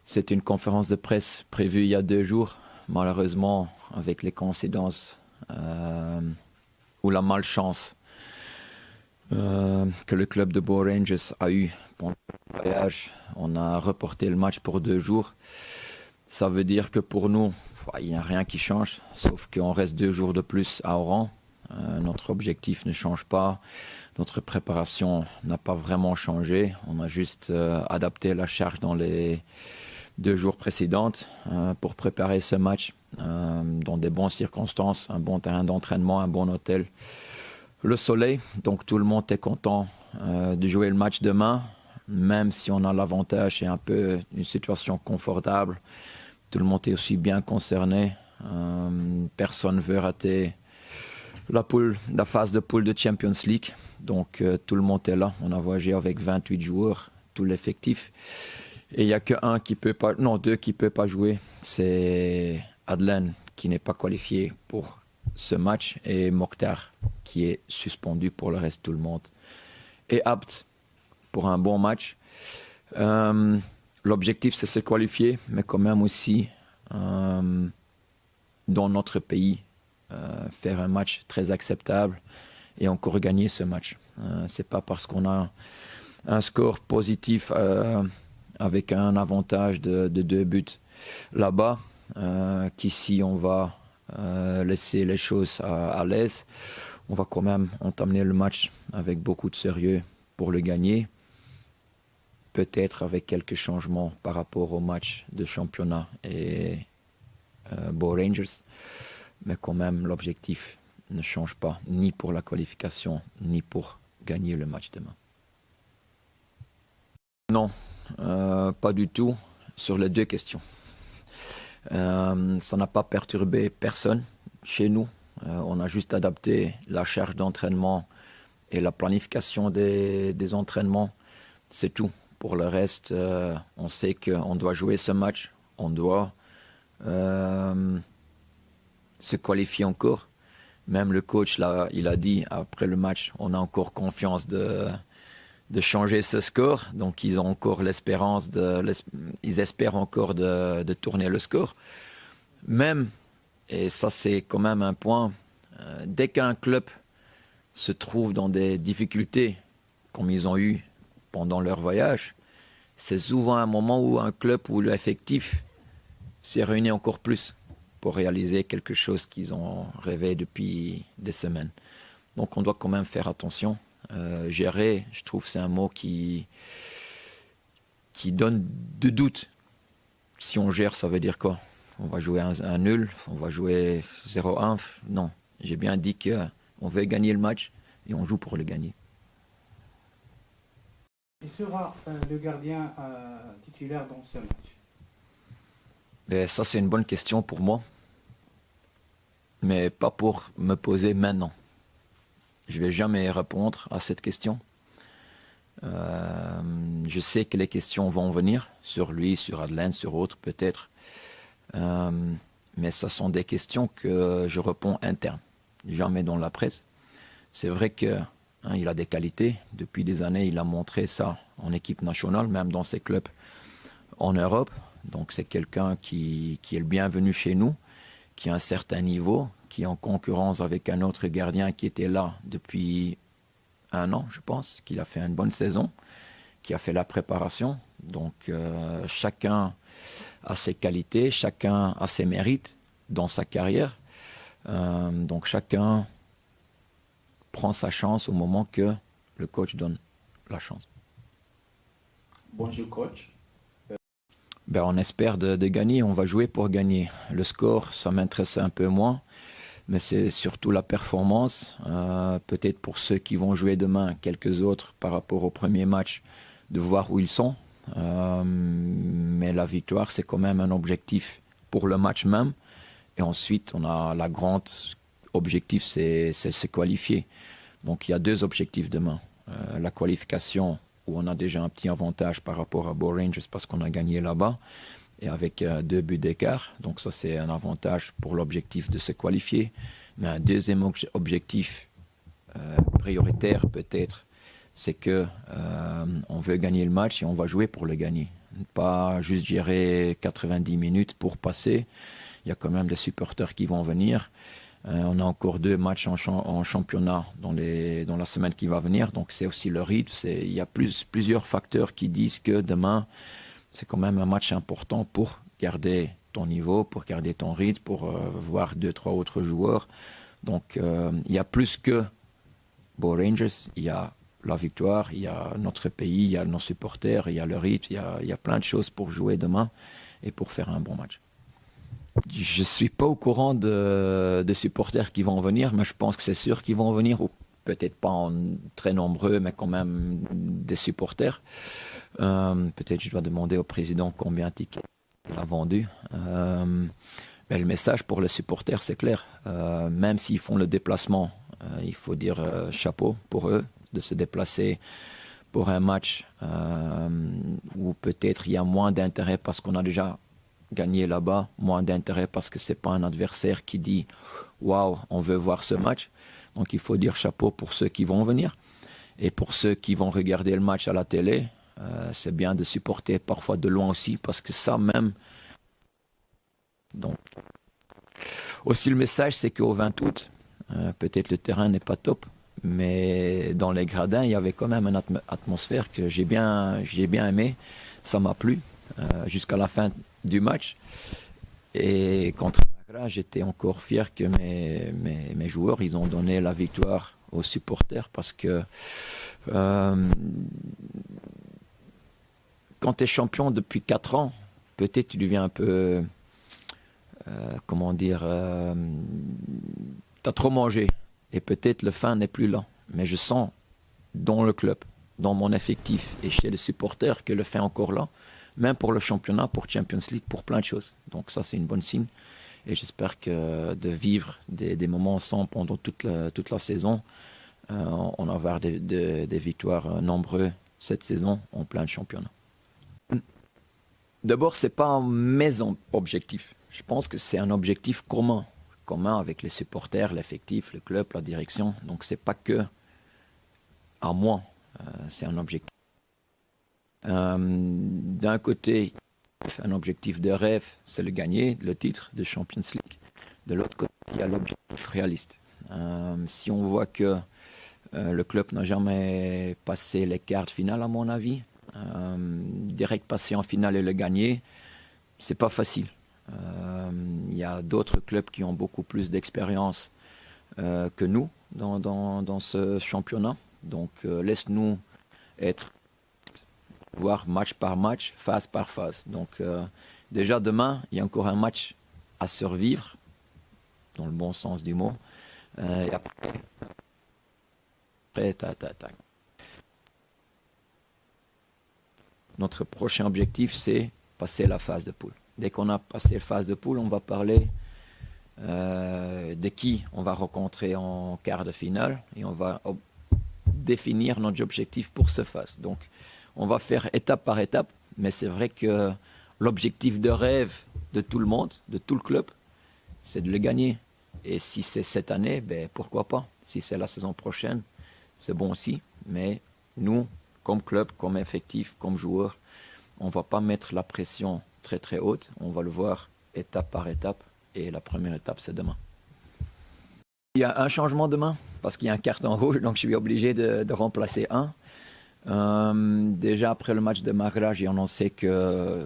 C'est une conférence de presse prévue il y a 2 jours. Malheureusement, avec les coïncidences ou la malchance que le club de Bow Rangers a eu pendant le voyage, on a reporté le match pour 2 jours. Ça veut dire que pour nous, il n'y a rien qui change, sauf qu'on reste 2 jours de plus à Oran. Notre objectif ne change pas. Notre préparation n'a pas vraiment changé. On a juste adapté la charge dans les 2 jours précédents pour préparer ce match dans des bonnes circonstances, un bon terrain d'entraînement, un bon hôtel. Le soleil, donc tout le monde est content de jouer le match demain, même si on a l'avantage et un peu une situation confortable. Tout le monde est aussi bien concerné. Personne ne veut rater la phase de poule de Champions League. Donc tout le monde est là. On a voyagé avec 28 joueurs, tout l'effectif. Et il n'y a deux qui ne peuvent pas jouer. C'est Adlen qui n'est pas qualifié pour ce match et Mokhtar qui est suspendu pour le reste de tout le monde. Et apte pour un bon match. L'objectif c'est se qualifier, mais quand même aussi dans notre pays faire un match très acceptable et encore gagner ce match. C'est pas parce qu'on a un score positif avec un avantage de 2 buts là-bas qu'ici on va laisser les choses à l'aise. On va quand même entamer le match avec beaucoup de sérieux pour le gagner. Peut-être avec quelques changements par rapport au match de championnat et Bow Rangers. Mais quand même, l'objectif ne change pas, ni pour la qualification, ni pour gagner le match demain. Non, pas du tout sur les 2 questions. Ça n'a pas perturbé personne chez nous. On a juste adapté la charge d'entraînement et la planification des entraînements. C'est tout. Pour le reste, on sait qu'on doit jouer ce match. On doit se qualifier encore. Même le coach, là, il a dit après le match, on a encore confiance de changer ce score. Donc, ils ont encore l'espérance ils espèrent encore de tourner le score. Même, et ça c'est quand même un point, dès qu'un club se trouve dans des difficultés, comme ils ont eu pendant leur voyage, c'est souvent un moment où un club ou l'effectif s'est réuni encore plus pour réaliser quelque chose qu'ils ont rêvé depuis des semaines. Donc on doit quand même faire attention. Gérer, je trouve c'est un mot qui donne de doute. Si on gère, ça veut dire quoi? On va jouer un nul, on va jouer 0-1. Non, j'ai bien dit qu'on veut gagner le match et on joue pour le gagner. Qui sera le gardien titulaire dans ce match? Et ça, c'est une bonne question pour moi, mais pas pour me poser maintenant. Je ne vais jamais répondre à cette question. Je sais que les questions vont venir sur lui, sur Adlen, sur autres peut-être. Mais ce sont des questions que je réponds interne, jamais dans la presse. C'est vrai qu'il a des qualités. Depuis des années, il a montré ça en équipe nationale, même dans ses clubs en Europe. Donc c'est quelqu'un qui est le bienvenu chez nous, qui a un certain niveau, qui est en concurrence avec un autre gardien qui était là depuis 1 an, je pense, qu'il a fait une bonne saison, qui a fait la préparation. Donc chacun a ses qualités, chacun a ses mérites dans sa carrière. Donc chacun prend sa chance au moment que le coach donne la chance. Bonjour coach. On espère de gagner, on va jouer pour gagner. Le score, ça m'intéresse un peu moins, mais c'est surtout la performance. Peut-être pour ceux qui vont jouer demain, quelques autres par rapport au premier match, de voir où ils sont. Mais la victoire, c'est quand même un objectif pour le match même. Et ensuite, on a la grande objectif, c'est se qualifier. Donc il y a 2 objectifs demain. La qualification, où on a déjà un petit avantage par rapport à Bow Rangers parce qu'on a gagné là-bas, et avec 2 buts d'écart. Donc ça, c'est un avantage pour l'objectif de se qualifier. Mais un deuxième objectif prioritaire peut-être, c'est que on veut gagner le match et on va jouer pour le gagner. pas juste gérer 90 minutes pour passer. Il y a quand même des supporters qui vont venir. On a encore 2 matchs en championnat dans la semaine qui va venir, donc c'est aussi le rythme. Il y a plusieurs facteurs qui disent que demain, c'est quand même un match important pour garder ton niveau, pour garder ton rythme, pour voir 2-3 autres joueurs. Donc il y a plus que Bow Rangers, il y a la victoire, il y a notre pays, il y a nos supporters, il y a le rythme, il y a plein de choses pour jouer demain et pour faire un bon match. Je ne suis pas au courant des supporters qui vont venir, mais je pense que c'est sûr qu'ils vont venir, ou peut-être pas en très nombreux, mais quand même des supporters. Peut-être je dois demander au président combien de tickets il a vendu. Mais le message pour les supporters, c'est clair. Même s'ils font le déplacement, il faut dire chapeau pour eux de se déplacer pour un match où peut-être il y a moins d'intérêt parce qu'on a déjà gagné là-bas, moins d'intérêt parce que c'est pas un adversaire qui dit waouh, on veut voir ce match. Donc il faut dire chapeau pour ceux qui vont venir et pour ceux qui vont regarder le match à la télé. C'est bien de supporter parfois de loin aussi parce que ça même. Donc aussi le message, c'est qu'au 20 août, peut-être le terrain n'est pas top, mais dans les gradins, il y avait quand même une atmosphère que j'ai bien aimé. Ça m'a plu jusqu'à la fin du match. Et contre Magra, j'étais encore fier que mes joueurs, ils ont donné la victoire aux supporters parce que quand tu es champion depuis 4 ans, peut-être tu deviens un peu, comment dire, tu as trop mangé. Et peut-être le fin n'est plus là. Mais je sens dans le club, dans mon effectif et chez les supporters que le fin est encore là. Même pour le championnat, pour Champions League, pour plein de choses. Donc ça, c'est une bonne signe. Et j'espère que de vivre des moments ensemble pendant toute la saison, on va avoir des victoires nombreuses cette saison en plein de championnats. D'abord, ce n'est pas mes objectifs. Je pense que c'est un objectif commun avec les supporters, l'effectif, le club, la direction. Donc, ce n'est pas que à moi, c'est un objectif. D'un côté, un objectif de rêve, c'est le gagner, le titre de Champions League. De l'autre côté, il y a l'objectif réaliste. Si on voit que le club n'a jamais passé les quarts de finale, à mon avis, direct passer en finale et le gagner, c'est pas facile. Il y a d'autres clubs qui ont beaucoup plus d'expérience que nous dans ce championnat. Donc laisse-nous voir match par match, phase par phase. Donc déjà demain, il y a encore un match à survivre, dans le bon sens du mot. Et après, notre prochain objectif, c'est passer la phase de poule. Dès qu'on a passé la phase de poule, on va parler de qui on va rencontrer en quart de finale et on va définir notre objectif pour cette phase. Donc, on va faire étape par étape, mais c'est vrai que l'objectif de rêve de tout le monde, de tout le club, c'est de le gagner. Et si c'est cette année, ben pourquoi pas. Si c'est la saison prochaine, c'est bon aussi. Mais nous, comme club, comme effectif, comme joueur, on ne va pas mettre la pression très très haute. On va le voir étape par étape. Et la première étape, c'est demain. Il y a un changement demain, parce qu'il y a un carton rouge, donc je suis obligé de remplacer un. Déjà après le match de Magra, j'ai annoncé qu'il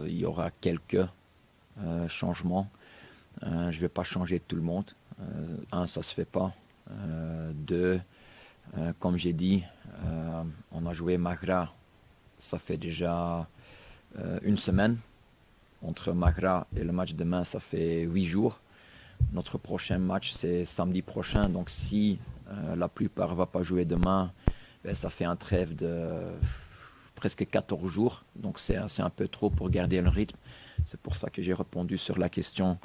y aura quelques changements. Je ne vais pas changer tout le monde. Un, ça ne se fait pas. Deux, comme j'ai dit, on a joué Magra, ça fait déjà une semaine. Entre Magra et le match demain, ça fait 8 jours. Notre prochain match, c'est samedi prochain. Donc si la plupart ne va pas jouer demain, ben, ça fait un trêve de presque 14 jours. Donc c'est un peu trop pour garder le rythme. C'est pour ça que j'ai répondu sur la question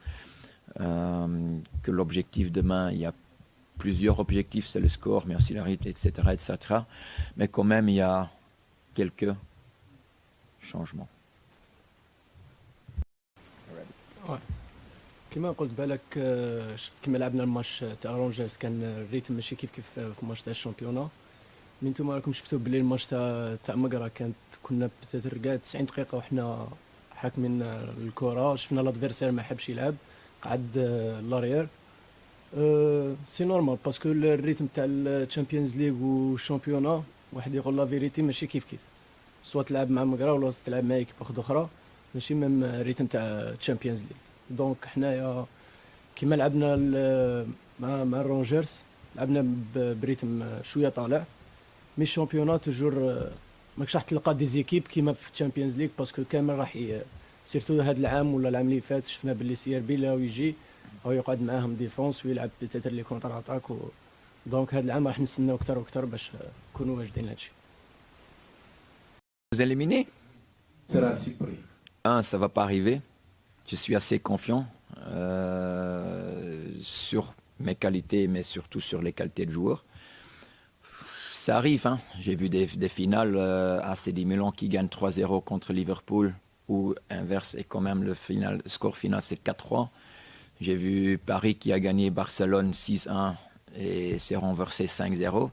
que l'objectif demain, il y a plusieurs objectifs, c'est le score, mais aussi le rythme, etc., etc. Mais quand même, il y a quelques changements. Ouais. كما قلت بالك كما لعبنا الماتش تاع رونجرز كان الريتم ماشي كيف في ماتش تاع الشامبيونا. من نتوما راكم شفتوا بلي الماتش تاع مقرا كانت كنا بتاتر كاع 90 دقيقه وحنا حاكمين الكره، شفنا لادفيرسير ما حبش يلعب قعد لاريير. سي نورمال باسكو الريتم تاع الشامبيونز ليغ والشامبيونا واحد يقول لا فيريتي ماشي كيف كيف، سواء تلعب مع مقرا ولا تلعب مع ايكيب واحده اخرى ماشي ميم ريتم تاع الشامبيونز ليغ. دونك حنايا كيما لعبنا مع الرونجرز لعبنا بريتم شويه طالع، مي الشامبيونا توجور ماكش راح تلقى دي زيكيب كيما في الشامبيونز ليغ، باسكو كامل راح سيرتو هذا العام ولا العام اللي فات شفنا باللي سي ار بي لا يجي او يقعد معاهم ديفونس ويلعب بيتيتر لي كونتر اتاك دونك هذا العام راح نستناو اكثر واكثر باش نكونوا واجدين لهادشي. Vous éliminer? Sera surpris. Ça va pas arriver. Je suis assez confiant sur mes qualités, mais surtout sur les qualités de joueur. Ça arrive, hein. J'ai vu des finales AC Milan qui gagne 3-0 contre Liverpool, ou inverse, et quand même le score final c'est 4-3. J'ai vu Paris qui a gagné Barcelone 6-1 et s'est renversé 5-0.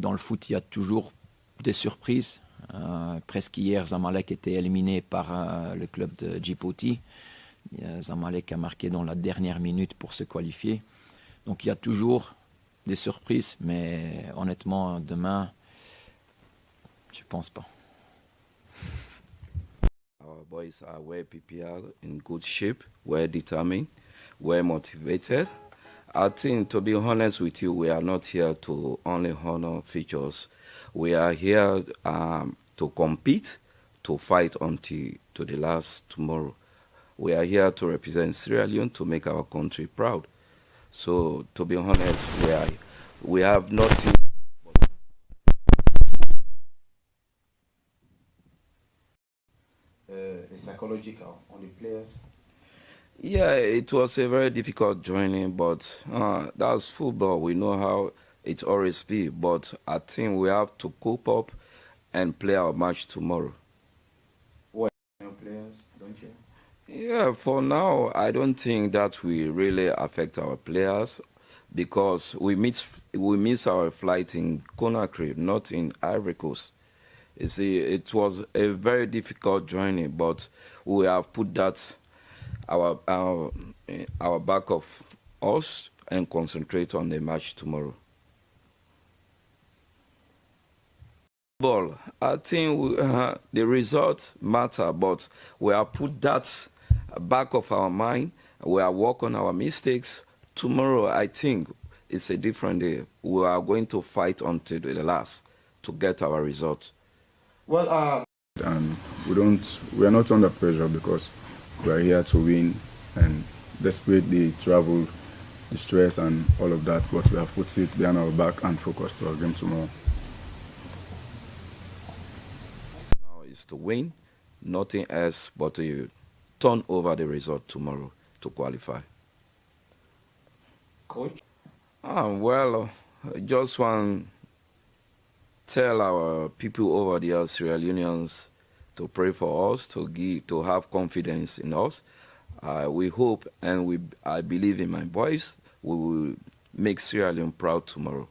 Dans le foot, il y a toujours des surprises. Presque hier, Zamalek était éliminé par le club de Djibouti. Zamalek a marqué dans la dernière minute pour se qualifier. Donc il y a toujours des surprises, mais honnêtement, demain, je pense pas. Our boys are well prepared, in good shape, well determined, well motivated. I think, to be honest with you, we are not here to only honor features. We are here to compete, to fight until to the last tomorrow. We are here to represent Sierra Leone, to make our country proud. So, to be honest, we have nothing. Psychological on the players. Yeah, it was a very difficult journey, but that's football. We know how it always be. But I think we have to cope up and play our match tomorrow. Young players, don't you? Yeah, for now, I don't think that will really affect our players because we miss our flight in Conakry, not in Ivory Coast. You see, it was a very difficult journey, but we have put that our back of us and concentrate on the match tomorrow. Ball, I think the results matter, but we have put that back of our mind. We are working on our mistakes. Tomorrow, I think it's a different day. We are going to fight until the last to get our results. Well, and we are not under pressure because we are here to win, and despite the travel, the stress and all of that, but we have put it behind our back and focused on our game tomorrow. Now is to win, nothing else but to turn over the result tomorrow to qualify. coach. Well, just want tell our people over there, Sierra Leoneans, to pray for us, to have confidence in us. We hope and I believe in my boys. We will make Sierra Leone proud tomorrow.